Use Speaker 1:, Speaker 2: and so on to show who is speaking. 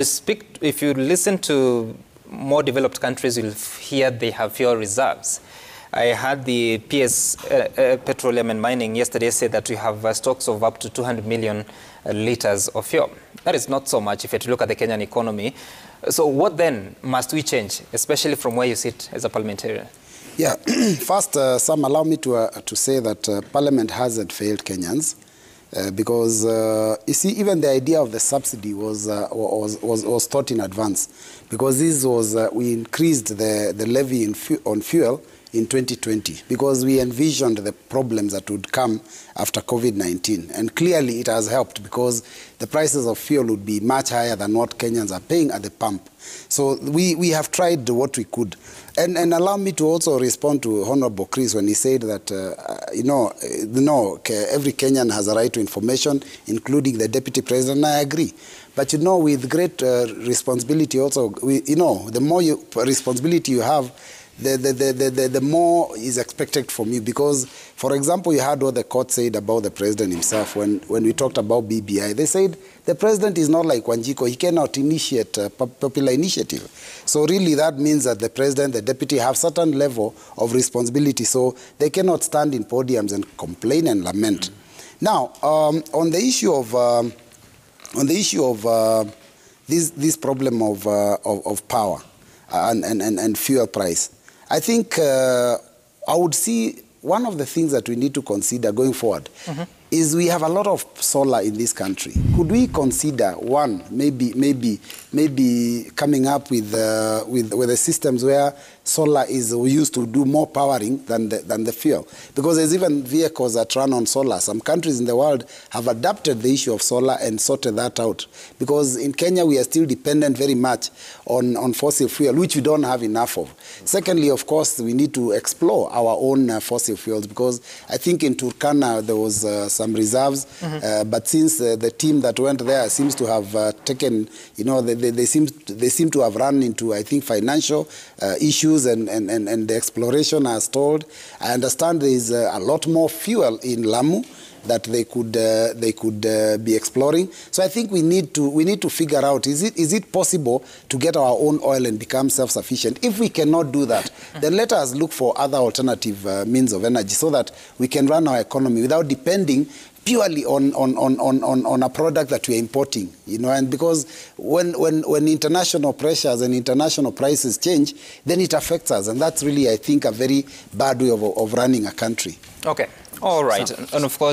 Speaker 1: If you listen to more developed countries, you'll hear they have fuel reserves. I heard the PS Petroleum and Mining yesterday say that we have stocks of up to 200 million litres of fuel. That is not so much if you look at the Kenyan economy. So what then must we change, especially from where you sit as a parliamentarian?
Speaker 2: Yeah, first, Sam, allow me to say that Parliament hasn't failed Kenyans. Because you see, even the idea of the subsidy was thought in advance, because this was we increased the levy on fuel in 2020 because we envisioned the problems that would come after COVID-19, and clearly it has helped because the prices of fuel would be much higher than what Kenyans are paying at the pump. So we have tried what we could. And allow me to also respond to Honorable Chris when he said that, every Kenyan has a right to information, including the Deputy President. I agree. But, with great responsibility also, the more responsibility you have, the more is expected from you. Because, for example, you heard what the court said about the president himself when we talked about BBI. They said the president is not like Wanjiko. He cannot initiate a popular initiative. So really that means that the president, the deputy have certain level of responsibility. So they cannot stand in podiums and complain and lament. Now, on the issue of this problem of power and fuel price, I think I would see one of the things that we need to consider going forward is we have a lot of solar in this country. Could we consider maybe coming up with the systems where solar is used to do more powering than the fuel? Because there's even vehicles that run on solar. Some countries in the world have adapted the issue of solar and sorted that out. Because in Kenya, we are still dependent very much on fossil fuel, which we don't have enough of. Secondly, of course, we need to explore our own fossil fuels, because I think in Turkana there was some reserves, but since the team that went there seems to have taken, they seem to have run into, I think, financial issues, and the exploration has stalled. I understand there is a lot more fuel in Lamu that they could be exploring. So I think we need to figure out, is it possible to get our own oil and become self-sufficient? If we cannot do that, then let us look for other alternative means of energy so that we can run our economy without depending purely on a product that we are importing, and because when international pressures and international prices change, then it affects us, and that's really, I think, a very bad way of running a country.
Speaker 1: Okay, all right, and of course.